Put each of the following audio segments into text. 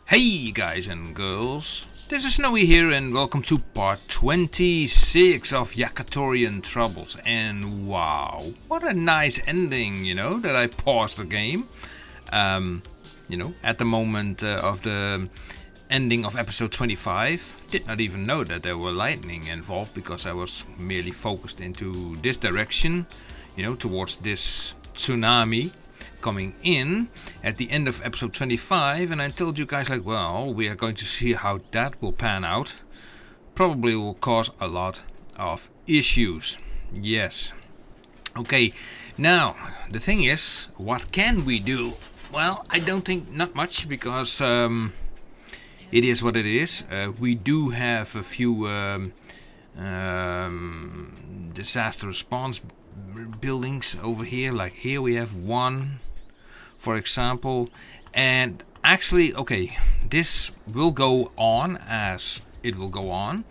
Hey guys and girls, this is Snowy here and welcome to part 26 of YakaTorian Troubles. And wow, what a nice ending, that I paused the game. At the moment of the ending of episode 25. Did not even know that there were lightning involved because I was merely focused into this direction, towards this tsunami coming in at the end of episode 25, and I told you guys well, we are going to see how that will pan out. Probably will cause a lot of issues. Yes. Okay, now the thing is, what can we do? Well, I don't think not much because it is what it is. We do have a few disaster response buildings over here. Like here we have one, for example, and actually, okay, this will go on as it will go on,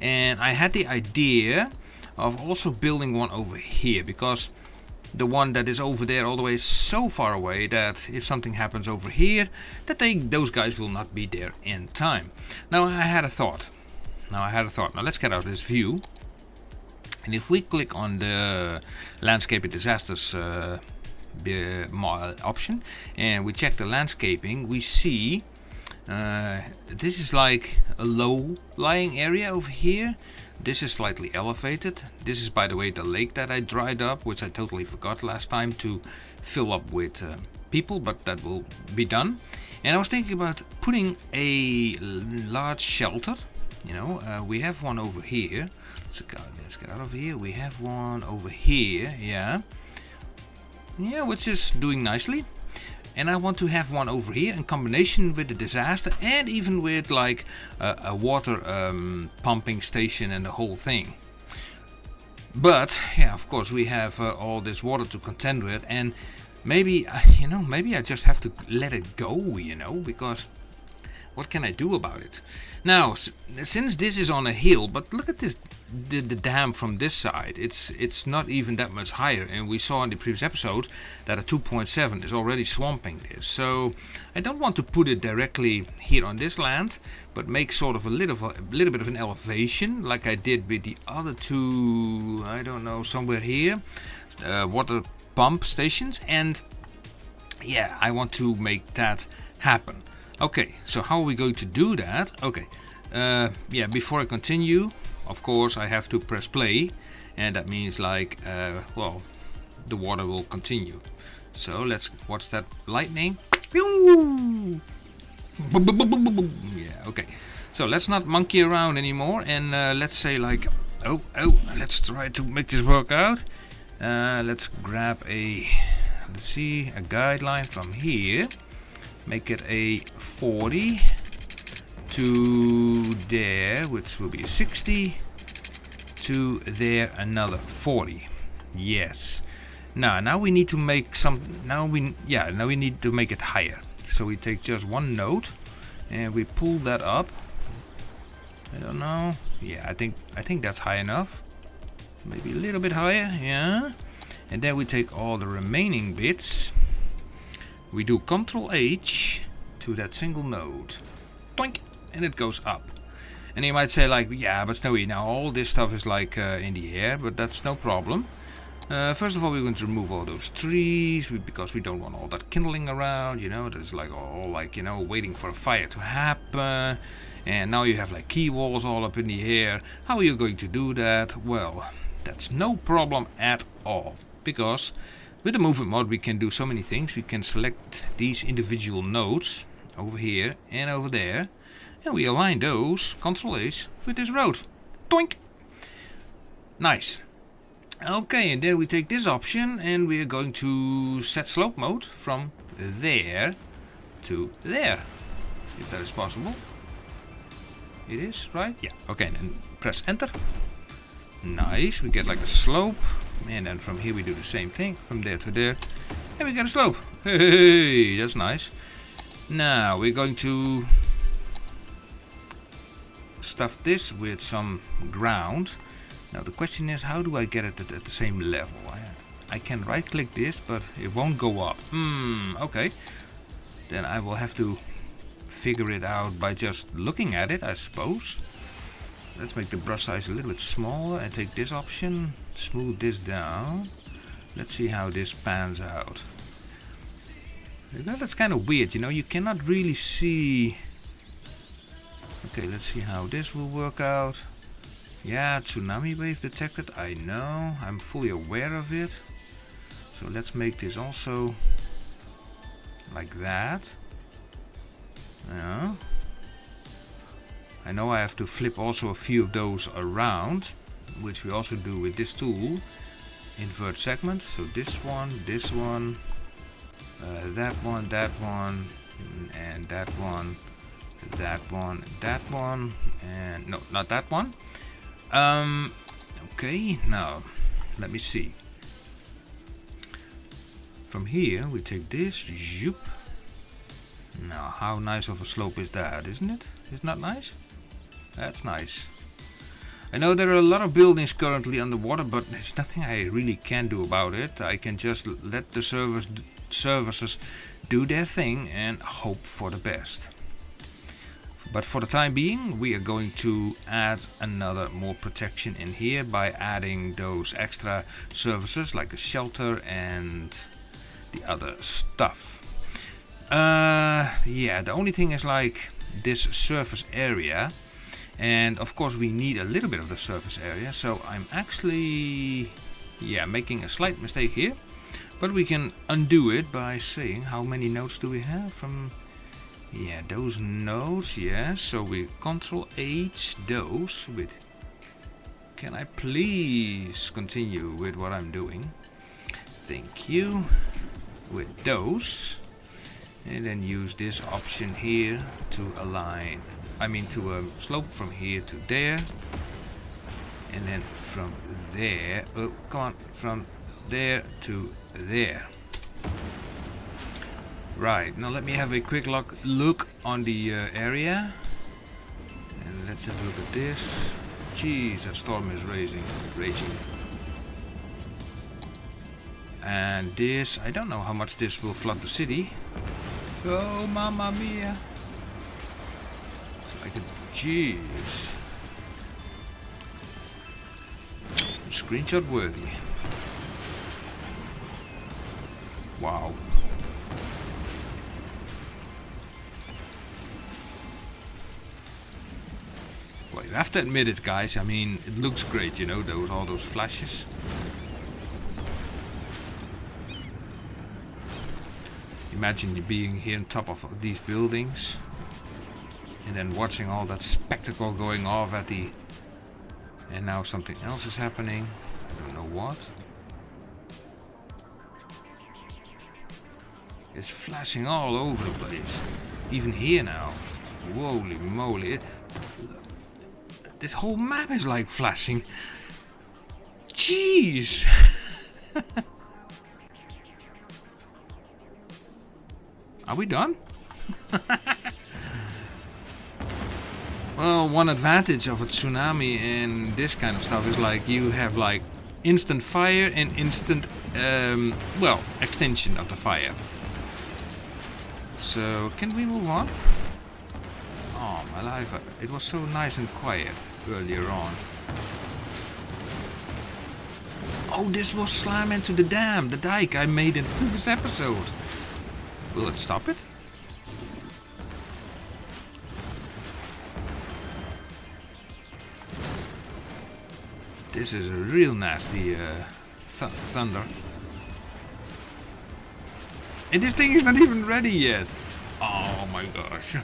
and I had the idea of also building one over here because the one that is over there all the way is so far away that if something happens over here, that those guys will not be there in time. Now I had a thought. Now let's get out of this view. And if we click on the landscape and disasters option and we check the landscaping, we see this is like a low lying area over here. This is slightly elevated. This is, by the way, the lake that I dried up, which I totally forgot last time to fill up with people, but that will be done. And I was thinking about putting a large shelter. We have one over here. Let's get out of here. We have one over here, yeah, which is doing nicely. And I want to have one over here in combination with the disaster and even with like a water pumping station and the whole thing. But yeah, of course we have all this water to contend with, and maybe maybe I just have to let it go, because what can I do about it? Now, since this is on a hill, but look at this, the dam from this side, it's not even that much higher, and we saw in the previous episode that a 2.7 is already swamping this. So I don't want to put it directly here on this land, but make sort of a little bit of an elevation, like I did with the other two, I don't know, somewhere here, water pump stations, and yeah, I want to make that happen. Okay, so how are we going to do that? Okay, before I continue, of course I have to press play, and that means well, the water will continue. So let's watch that lightning. Yeah, okay. So let's not monkey around anymore, and let's say let's try to make this work out. Let's grab a guideline from here. Make it a 40 to there, which will be 60 to there, another 40. Yes. Now we need to make now we need to make it higher. So we take just one node and we pull that up. I don't know. Yeah, I think that's high enough. Maybe a little bit higher. Yeah. And then we take all the remaining bits. We do Ctrl H to that single node. Boink, and it goes up. And you might say yeah, but Snowy, now all this stuff is in the air, but that's no problem. First of all, we're going to remove all those trees because we don't want all that kindling around, there's all waiting for a fire to happen. And now you have key walls all up in the air. How are you going to do that? Well, that's no problem at all, because with the movement mode we can do so many things. We can select these individual nodes over here and over there, and we align those, Ctrl H, with this road. Doink! Nice. Okay, and then we take this option and we are going to set slope mode from there to there, if that is possible. It is, right? Yeah. Okay, and then press enter. Nice, we get a slope. And then from here we do the same thing, from there to there, and we get a slope. Hey, that's nice. Now we're going to stuff this with some ground. Now the question is, how do I get it at the same level? I can right click this, but it won't go up. Okay. Then I will have to figure it out by just looking at it, I suppose. Let's make the brush size a little bit smaller and take this option, smooth this down. Let's see how this pans out. That's kind of weird, you know, you cannot really see. Okay, let's see how this will work out. Yeah, tsunami wave detected, I know, I'm fully aware of it. So let's make this also like that. Yeah. I know I have to flip also a few of those around, which we also do with this tool. Invert segment, so this one, that one, and that one, that one, and no, not that one. Okay, now let me see. From here we take this, zoop. Now how nice of a slope is that, isn't it? Isn't that nice? That's nice. I know there are a lot of buildings currently underwater, but there's nothing I really can do about it. I can just let the services do their thing and hope for the best. But for the time being, we are going to add another more protection in here by adding those extra services like a shelter and the other stuff. Yeah, the only thing is like this surface area, and of course we need a little bit of the surface area, so I'm actually making a slight mistake here, but we can undo it by saying how many nodes do we have from those nodes. So we Control H those with, can I please continue with what I'm doing? Thank you. With those, and then use this option here to align, to slope from here to there, and then from there, from there to there. Right, now let me have a quick look on the area, and let's have a look at this. Jeez, that storm is raging. And this, I don't know how much this will flood the city. Oh, mamma mia. It's like a, jeez. Screenshot worthy. Wow. Well, you have to admit it, guys. I mean, it looks great, you know, all those flashes. Imagine you being here on top of these buildings and then watching all that spectacle going off at the... And now something else is happening. I don't know what. It's flashing all over the place. Even here now. Holy moly. This whole map is like flashing. Jeez. Are we done? Well, one advantage of a tsunami and this kind of stuff is like you have like instant fire and instant, extension of the fire. So, can we move on? Oh, my life, it was so nice and quiet earlier on. Oh, this was slam into the dam, the dike I made in the previous episode. Will it stop it? This is a real nasty thunder. And this thing is not even ready yet. Oh my gosh.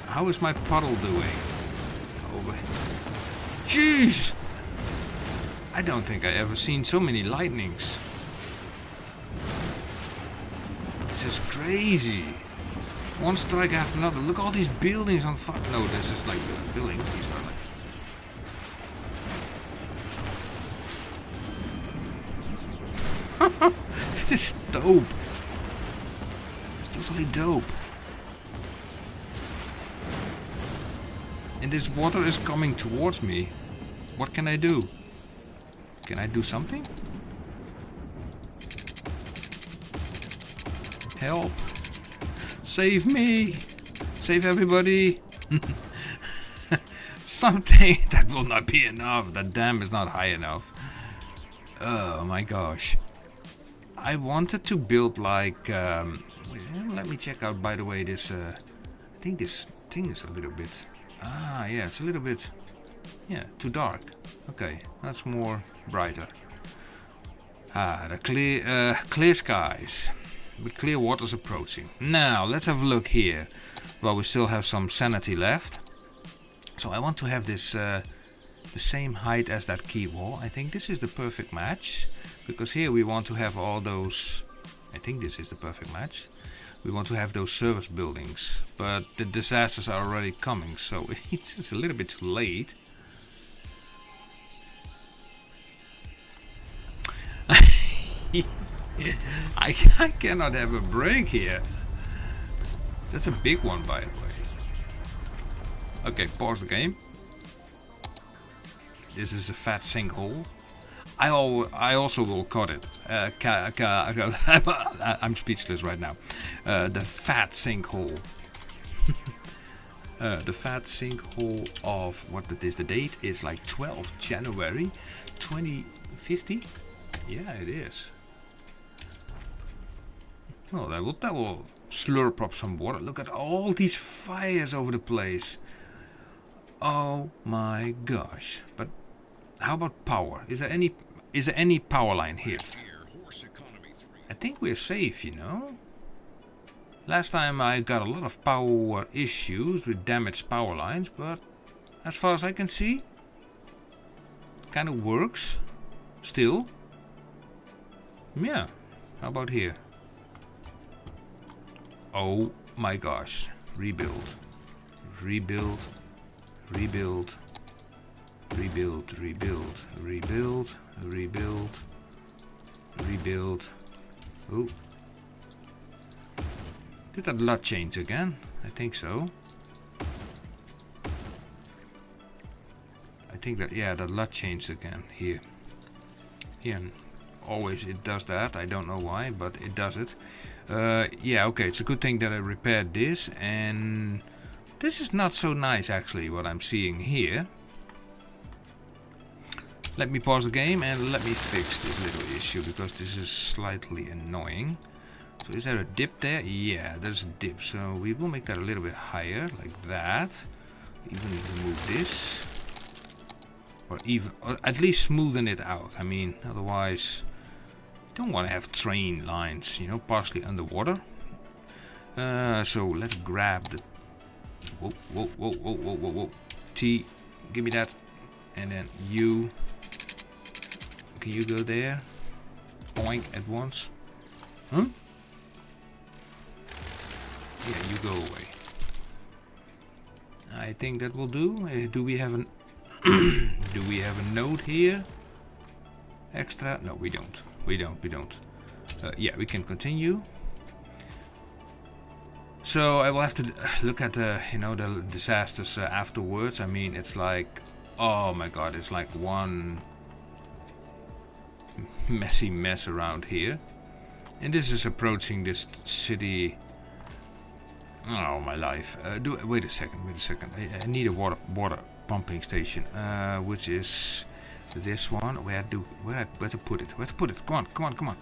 How is my puddle doing? Over. Jeez! I don't think I ever seen so many lightnings. This is crazy. One strike after another. Look, all these buildings on fire. No, this is like buildings. These are like... This is dope. It's totally dope. And this water is coming towards me. What can I do? Can I do something? Help. Save me. Save everybody. Something that will not be enough. That dam is not high enough. Oh my gosh. I wanted to build like... let me check out, by the way, this... I think this thing is a little bit... Ah, yeah, it's a little bit... Yeah, too dark. Okay, that's more brighter. Ah, the clear skies. With clear waters approaching. Now, let's have a look here. Well, we still have some sanity left. So I want to have this the same height as that quay wall. I think this is the perfect match. Because here we want to have all those... I think this is the perfect match. We want to have those service buildings. But the disasters are already coming. So it's a little bit too late. I cannot have a break here. That's a big one, by the way. Okay, pause the game. This is a fat sinkhole. I also will cut it. I'm speechless right now. The fat sinkhole. The fat sinkhole of what it is. The date is like 12th January 2050. Yeah, it is. Oh, that will slurp up some water. Look at all these fires over the place. Oh my gosh. But how about power? Is there any power line here? I think we're safe, you know. Last time I got a lot of power issues with damaged power lines, but as far as I can see, kind of works. Still. Yeah. How about here? Oh my gosh. Rebuild. Rebuild. Rebuild. Rebuild. Rebuild. Rebuild. Rebuild. Rebuild. Oh. Did that lot change again? I think so. I think that, yeah, that lot changed again here. Here. Always it does that. I don't know why, but it does it. Yeah, okay, it's a good thing that I repaired this, and this is not so nice actually what I'm seeing here. Let me pause the game and let me fix this little issue, because this is slightly annoying. So is there a dip there? Yeah, there's a dip, so we will make that a little bit higher, like that. Even remove this. Or at least smoothen it out. I mean, otherwise you don't want to have train lines, you know, partially underwater. So let's grab the... Whoa, whoa, whoa, whoa, whoa, whoa, whoa. T, give me that. And then you. Can you go there? Boink at once. Huh? Yeah, you go away. I think that will do. Do we have an... Do we have a node here? Extra? No, we don't. We don't. Yeah, we can continue. So I will have to look at the, you know, the disasters afterwards. I mean, it's like, oh my god, it's like one messy mess around here. And this is approaching this city. Oh my life. Wait a second. I need a water pumping station, which is this one. Where to put it? Come on.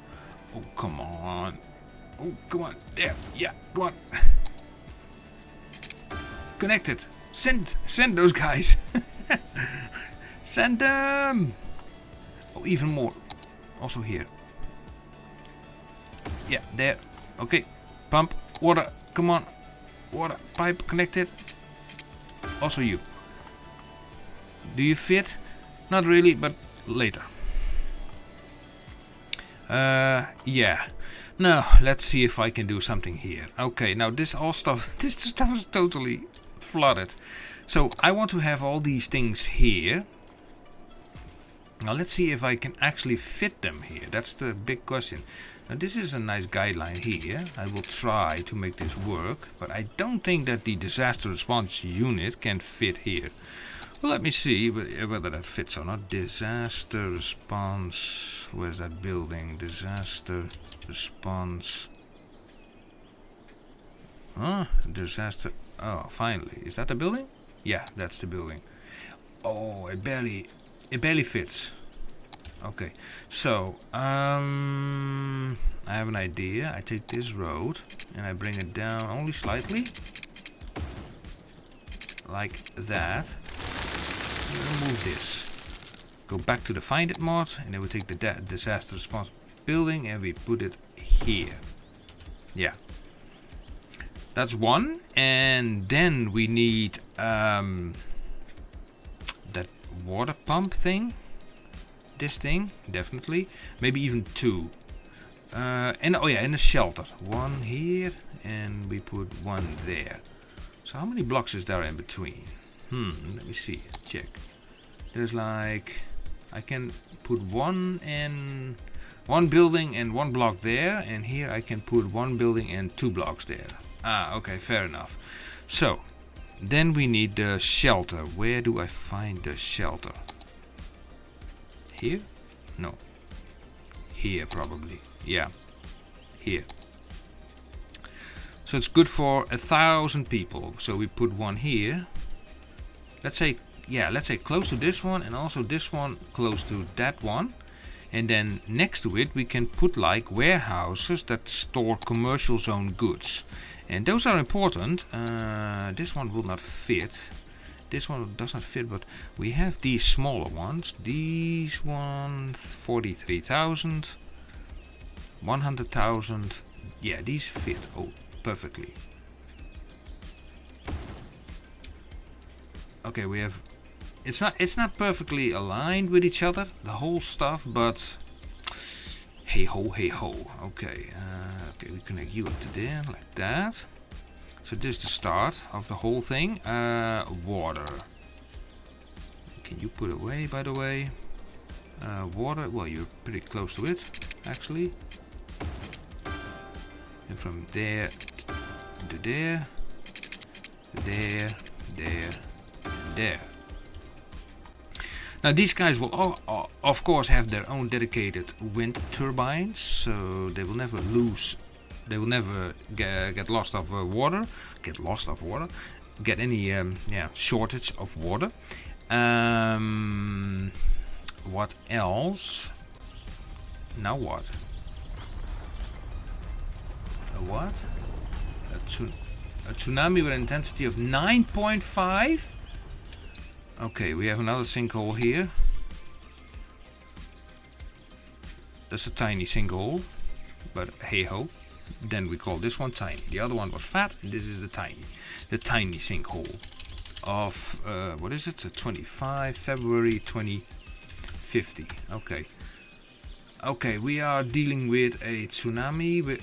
Oh, come on. Oh, come on. There. Yeah, come on. Connected. Send those guys. Send them. Oh, even more. Also here. Yeah, there. Okay. Pump. Water. Come on. Water. Pipe connected. Also you. Do you fit? Not really, but later. Yeah. Now, let's see if I can do something here. Okay, now this stuff is totally flooded. So I want to have all these things here. Now let's see if I can actually fit them here. That's the big question. Now this is a nice guideline here. I will try to make this work, but I don't think that the disaster response unit can fit here. Well, let me see whether that fits or not. Disaster response. Where's that building? Disaster response. Huh? Disaster. Oh, finally. Is that the building? Yeah, that's the building. Oh, it barely fits. Okay, so I have an idea. I take this road and I bring it down only slightly, like that. Remove this. Go back to the Find It mod, and then we take the disaster response building and we put it here. Yeah, that's one. And then we need that water pump thing. This thing, definitely. Maybe even two. And oh yeah, and a shelter. One here, and we put one there. So how many blocks is there in between? Let me see. Check. There's like, I can put one building and one block there, and here I can put one building and two blocks there. Ah, okay, fair enough. So then we need the shelter. Where do I find the shelter? Here? No. Here probably. Yeah. Here. So it's good for 1,000 people. So we put one here. Let's say, yeah, let's say close to this one, and also this one close to that one. And then next to it we can put like warehouses that store commercial zone goods. And those are important. This one will not fit. This one does not fit, but we have these smaller ones. These ones, 43,000, 100,000. Yeah, these fit. Oh, perfectly. Okay, we have. It's not perfectly aligned with each other, the whole stuff, but hey ho, hey ho. Okay, okay, we connect you up to there like that. So this is the start of the whole thing. Water. Can you put away, by the way? Water. Well, you're pretty close to it, actually. And from there to there, there, and there. Now these guys will, of course, have their own dedicated wind turbines, so they will never lose. They will never get lost of water. Get any shortage of water. What else? Now what? A what? A tsunami with an intensity of 9.5. Okay, we have another sinkhole here. That's a tiny sinkhole, but hey ho. Then we call this one tiny. The other one was fat, and this is the tiny sinkhole of what is it? 25 February 2050. Okay. Okay, we are dealing with a tsunami.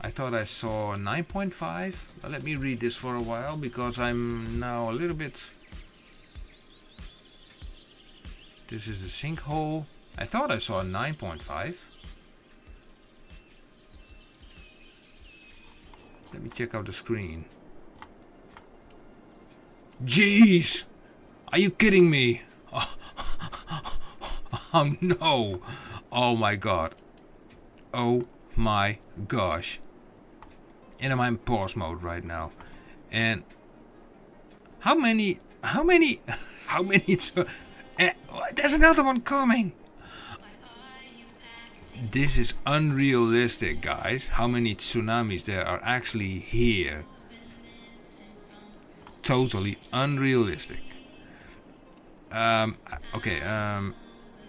I thought I saw 9.5. Let me read this for a while because I'm now a little bit. This is the sinkhole. I thought I saw 9.5. Let me check out the screen. Jeez! Are you kidding me? Oh no! Oh my god. Oh my gosh. And I'm in pause mode right now. And how many there's another one coming! This is unrealistic, guys. How many tsunamis there are actually here. Totally unrealistic. Okay,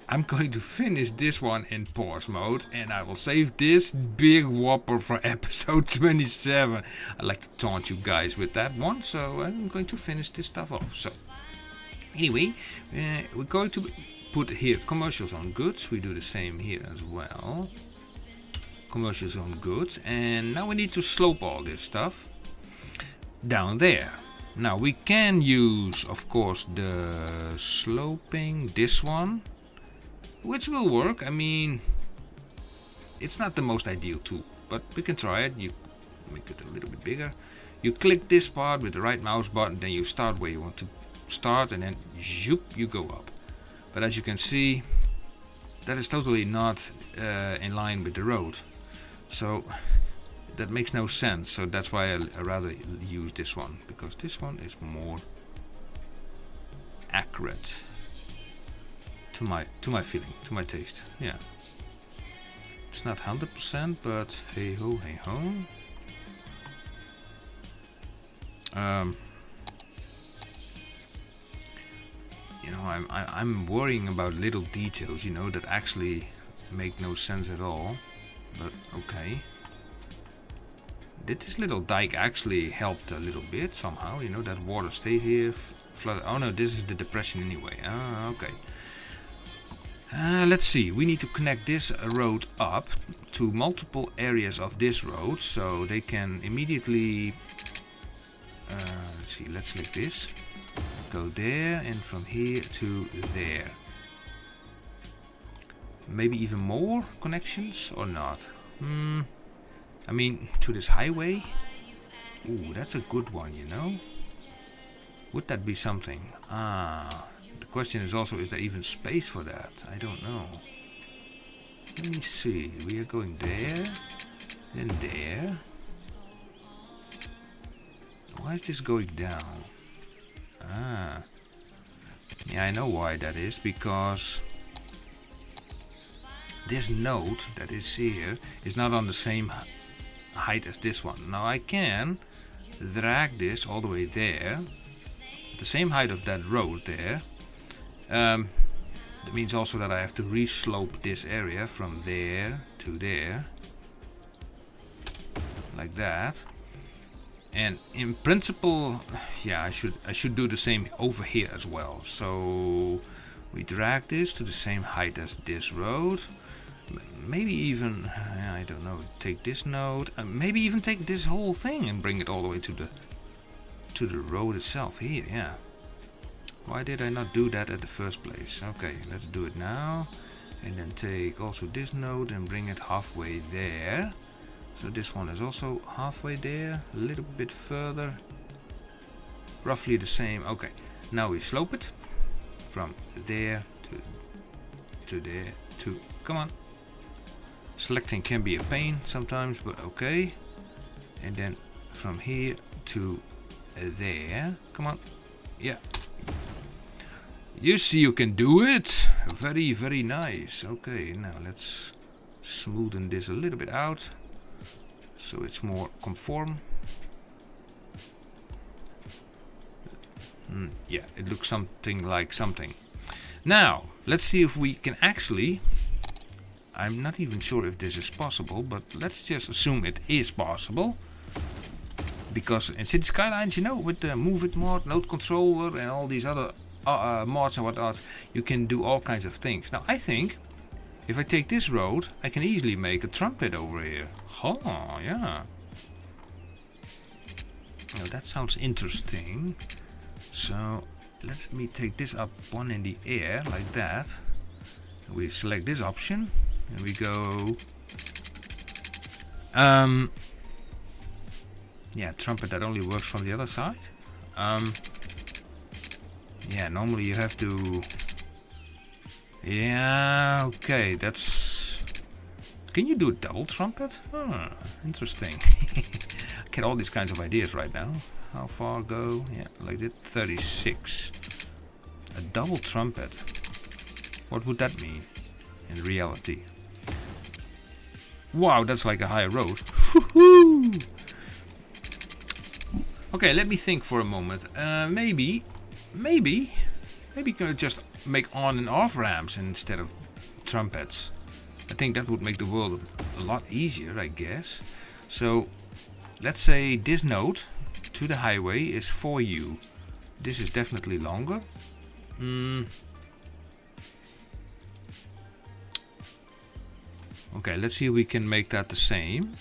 I'm going to finish this one in pause mode, and I will save this big whopper for episode 27. I like to taunt you guys with that one, so I'm going to finish this stuff off. So, anyway, we're going to put here commercial zone goods. We do the same here as well. Commercial zone goods, and now we need to slope all this stuff down there. Now we can use, of course, the sloping, this one, which will work. I mean, it's not the most ideal tool, but we can try it. You make it a little bit bigger. You click this part with the right mouse button, then you start where you want to start, and then zoop, you go up. But as you can see, that is totally not in line with the road. So that makes no sense. So that's why I rather use this one, because this one is more accurate to my feeling, to my taste. Yeah, it's not 100%, but hey ho, hey ho. You know, I'm worrying about little details, you know, that actually make no sense at all. But okay. Did this little dike actually help a little bit somehow? You know, that water stayed here, flooded. Oh no, this is the depression anyway. Ah, okay. Let's see. We need to connect this road up to multiple areas of this road, so they can immediately. Let's see. Let's select this. Go there, and from here to there. Maybe even more connections or not? I mean, to this highway? Ooh, that's a good one, you know? Would that be something? Ah, the question is also, is there even space for that? I don't know. Let me see. We are going there, then there. Why is this going down? Ah. Yeah, I know why that is, because this node that is here is not on the same height as this one. Now I can drag this all the way there, at the same height of that road there. That means also that I have to re-slope this area from there to there, like that. And in principle, yeah, I should do the same over here as well. So we drag this to the same height as this road. Maybe even, I don't know, take this node, maybe even take this whole thing and bring it all the way to the road itself here. Yeah. Why did I not do that at the first place? Okay, let's do it now. And then take also this node and bring it halfway there. So this one is also halfway there, a little bit further. Roughly the same. Okay, now we slope it from there to there to, come on. Selecting can be a pain sometimes, but okay. And then from here to there. Come on. Yeah. You see, you can do it. Very, very nice. Okay, now let's smoothen this a little bit out, so it's more conform. Yeah, it looks something like something. Now, let's see if we can actually... I'm not even sure if this is possible, but let's just assume it is possible. Because in Cities Skylines, you know, with the Move It mod, Node Controller and all these other mods and whatnot, you can do all kinds of things. Now, I think if I take this road, I can easily make a trumpet over here. Oh, yeah. Now, that sounds interesting. So, let me take this up one in the air, like that. We select this option. And we go... yeah, trumpet that only works from the other side. Yeah, normally you have to... Yeah, okay, that's... Can you do a double trumpet? Huh, interesting. I get all these kinds of ideas right now. How far go? Yeah, like that, 36. A double trumpet. What would that mean in reality? Wow, that's like a high road. Okay, let me think for a moment. Maybe can I just make on and off ramps instead of trumpets? I think that would make the world a lot easier, I guess. So, let's say this node to the highway is 4U. This is definitely longer. Okay, let's see if we can make that the same.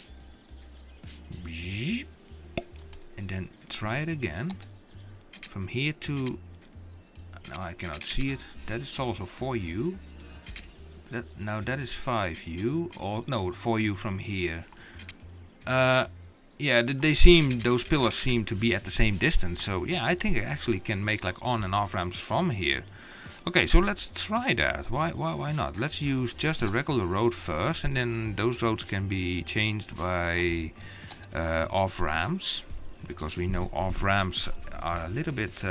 And then try it again. From here to... Now I cannot see it. That is also 4U. Now that is 5U. Or no, 4U from here. Yeah, those pillars seem to be at the same distance. So yeah, I think I actually can make like on and off ramps from here. Okay, so let's try that. Why not? Let's use just a regular road first, and then those roads can be changed by off ramps, because we know off ramps are a little bit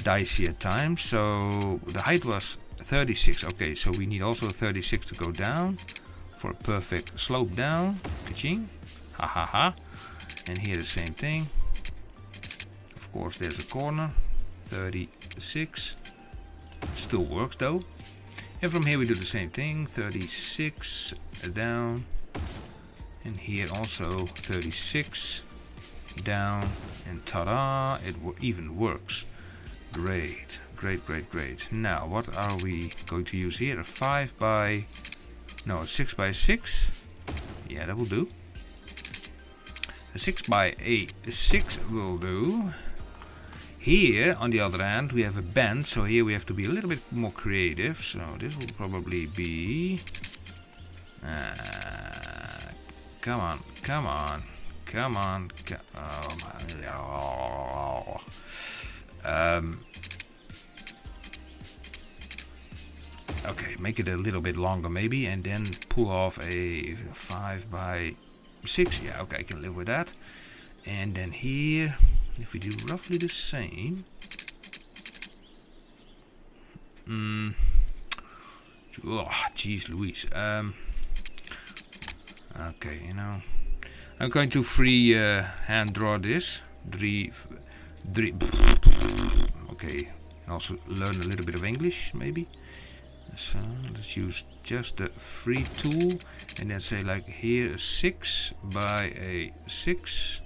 dicey at times. So the height was 36. Okay, so we need also 36 to go down for a perfect slope down. Ka-ching. Ha ha ha. And here the same thing. Of course, there's a corner. 36. Still works though. And from here we do the same thing. 36 down. And here also 36 down. And ta-da! It even works. Great, great, great, great. Now, what are we going to use here? A 5 by... No, a 6 by 6. Yeah, that will do. A 6 by 6 will do. Here, on the other hand, we have a bend, so here we have to be a little bit more creative. So this will probably be... come on, come on, come on. Okay, make it a little bit longer maybe, and then pull off a 5 by 6. Yeah, okay, I can live with that. And then here, if we do roughly the same. Oh, jeez Louise. Okay, you know, I'm going to free hand draw this. Three. Okay, also learn a little bit of English maybe. So let's use just the free tool and then say like here a 6 by a 6.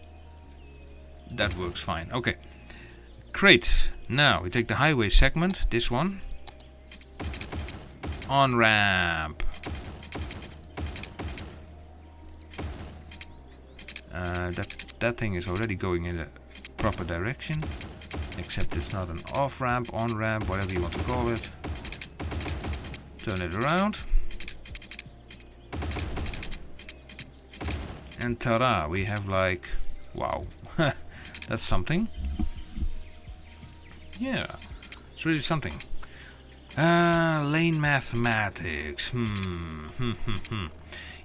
That works fine. Okay, great. Now we take the highway segment, this one. On ramp. That thing is already going in the proper direction, except it's not an off ramp, on ramp, whatever you want to call it. Turn it around. And ta-da, we have like, wow, that's something. Yeah, it's really something. Lane mathematics.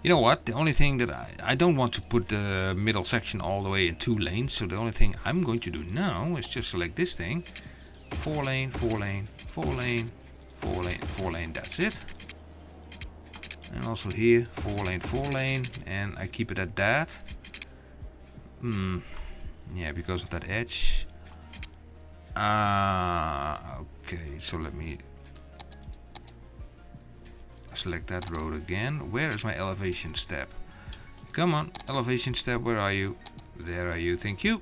You know what? The only thing that I don't want to put the middle section all the way in 2 lanes. So the only thing I'm going to do now is just select this thing. 4 lane, 4 lane, 4 lane, 4 lane, 4 lane. That's it. And also here 4 lane, 4 lane, and I keep it at that. Yeah, because of that edge. Okay. So let me select that road again. Where is my elevation step? Come on, elevation step, where are you? There are you, thank you.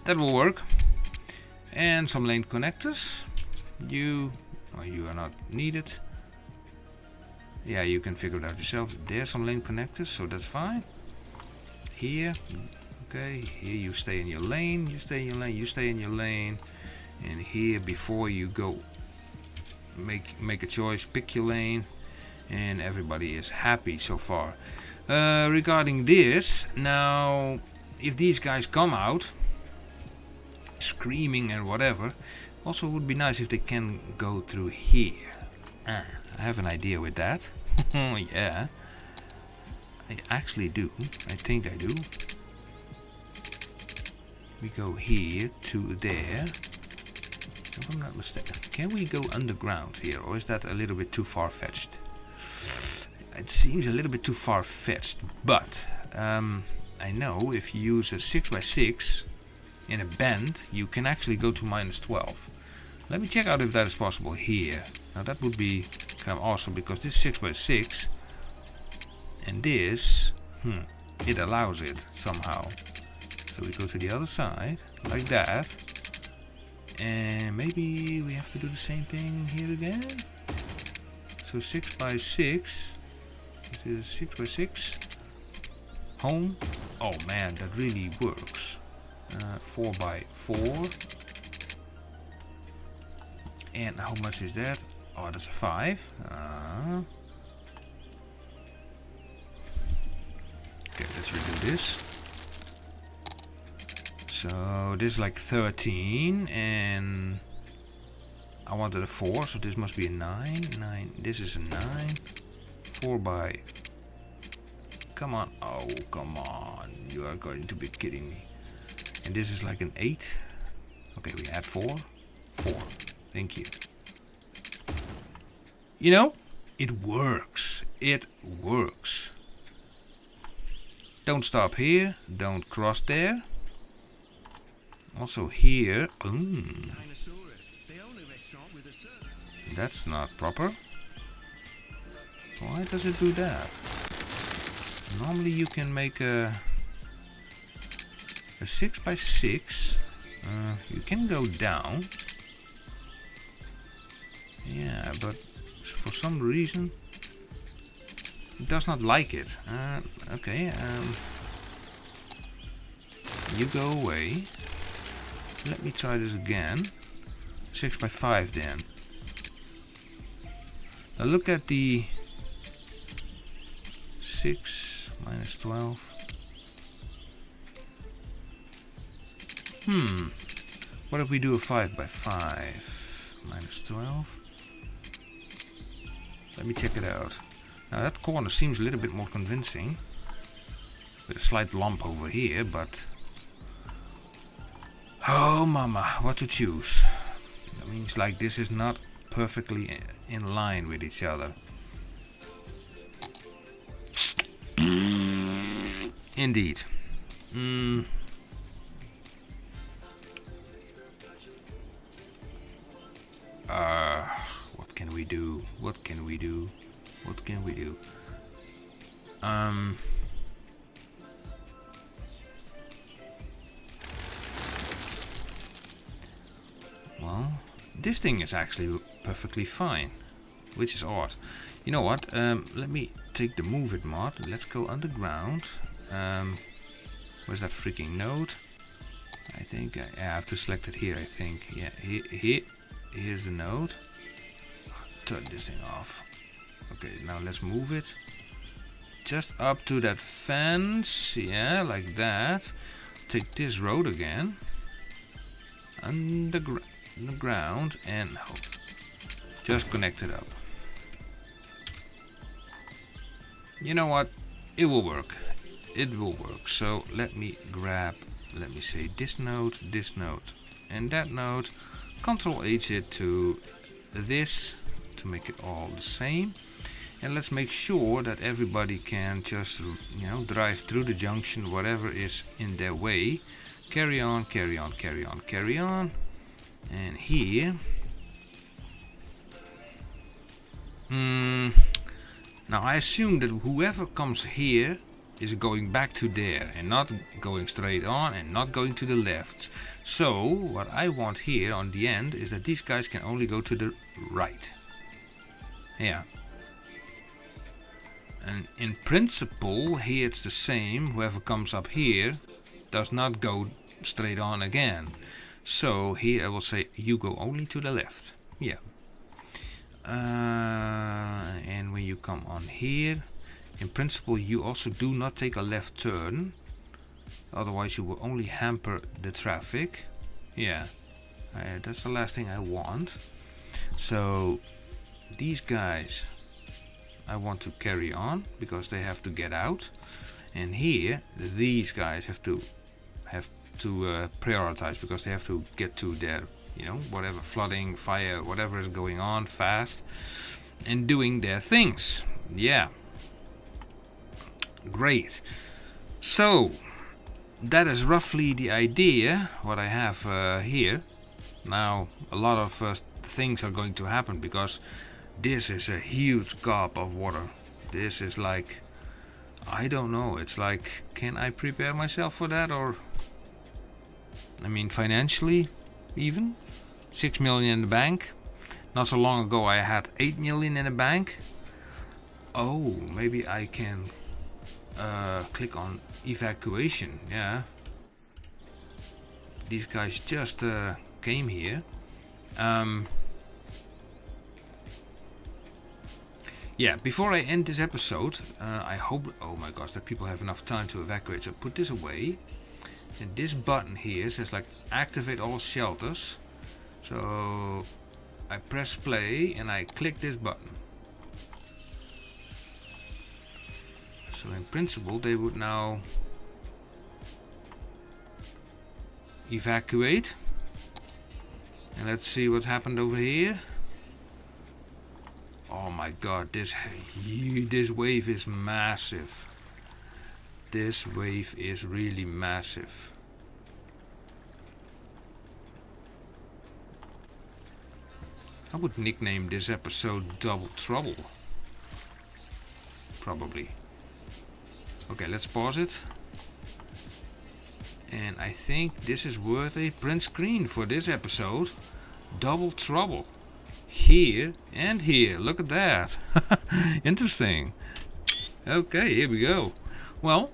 That will work. And some lane connectors. You are not needed. Yeah, you can figure it out yourself. There's some lane connectors, so that's fine. Here, okay, here you stay in your lane, you stay in your lane, you stay in your lane. And here, before you go make a choice, pick your lane, and everybody is happy so far. Regarding this, now if these guys come out screaming and whatever, also would be nice if they can go through here. I have an idea with that. Yeah, I actually do. I think I do. We go here to there. If I'm not mistaken, can we go underground here, or is that a little bit too far-fetched? It seems a little bit too far-fetched, but I know if you use a 6 by 6 in a bend, you can actually go to -12. Let me check out if that is possible here. Now that would be kind of awesome, because this 6 by 6 and this, it allows it somehow. So we go to the other side, like that. And maybe we have to do the same thing here again. So 6 by 6. This is 6 by 6. Home. Oh man, that really works. 4 by 4. And how much is that? Oh, that's a 5. Okay, let's redo this. So this is like 13, and I wanted a 4, so this must be a 9. This is a 9. 4 by... Come on. Oh, come on. You are going to be kidding me. And this is like an 8. Okay, we add 4. 4. Thank you. You know, it works. It works. Don't stop here. Don't cross there. Also here. That's not proper. Why does it do that? Normally you can make a 6 by 6. You can go down. Yeah, but for some reason it does not like it. Okay, you go away. Let me try this again. 6 by 5 then. Now look at the 6 minus 12. What if we do a 5 by 5 minus 12? Let me check it out. Now that corner seems a little bit more convincing. With a slight lump over here, but... Oh mama, what to choose? That means like this is not perfectly in line with each other. Indeed. What can we do? What can we do? What can we do? Well, this thing is actually perfectly fine, which is odd. You know what? Let me take the move it mod. Let's go underground. Where's that freaking node? I think I have to select it here. I think, yeah, here's the node. Turn this thing off. Okay, now let's move it just up to that fence. Yeah, like that. Take this road again. Underground and just connect it up. You know what? It will work. It will work. So let me grab, let me say this node, and that node. Control H it to this to make it all the same. And let's make sure that everybody can just, you know, drive through the junction, whatever is in their way. Carry on, carry on, carry on, carry on. And here. Now I assume that whoever comes here is going back to there and not going straight on and not going to the left. So what I want here on the end is that these guys can only go to the right. Yeah. And in principle here it's the same. Whoever comes up here does not go straight on again. So here I will say you go only to the left. Yeah. And when you come on here, in principle you also do not take a left turn, otherwise you will only hamper the traffic. Yeah, that's the last thing I want. So these guys I want to carry on because they have to get out, and here these guys have to prioritize because they have to get to their, you know, whatever flooding, fire, whatever is going on fast and doing their things. Yeah. Great. So that is roughly the idea what I have here. Now a lot of things are going to happen because this is a huge gulp of water. This is like, I don't know, it's like, can I prepare myself for that? Or I mean financially even. 6 million in the bank. Not so long ago I had 8 million in the bank. Oh, maybe I can click on evacuation. Yeah, these guys just came here. Yeah, before I end this episode, I hope, oh my gosh, that people have enough time to evacuate. So put this away, and this button here says like activate all shelters. So I press play and I click this button. So in principle they would now evacuate. And let's see what happened over here. Oh my god, this wave is massive. This wave is really massive. I would nickname this episode Double Trouble. Probably. Okay, let's pause it. And I think this is worth a print screen for this episode. Double Trouble. Here and here. Look at that. Interesting. Okay, here we go. Well,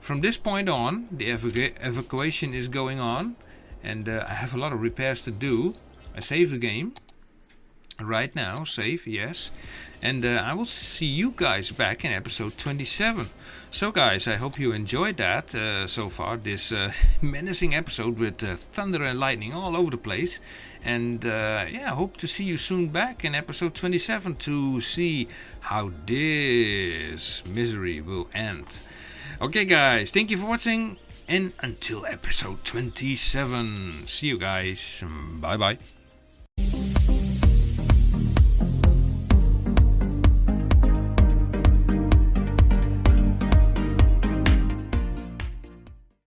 from this point on, the evacuation is going on. And I have a lot of repairs to do. I save the game. Right now, save, yes. And I will see you guys back in episode 27. So guys, I hope you enjoyed that so far. This menacing episode with thunder and lightning all over the place. And yeah, I hope to see you soon back in episode 27 to see how this misery will end. Okay guys, thank you for watching. And until episode 27. See you guys. Bye bye.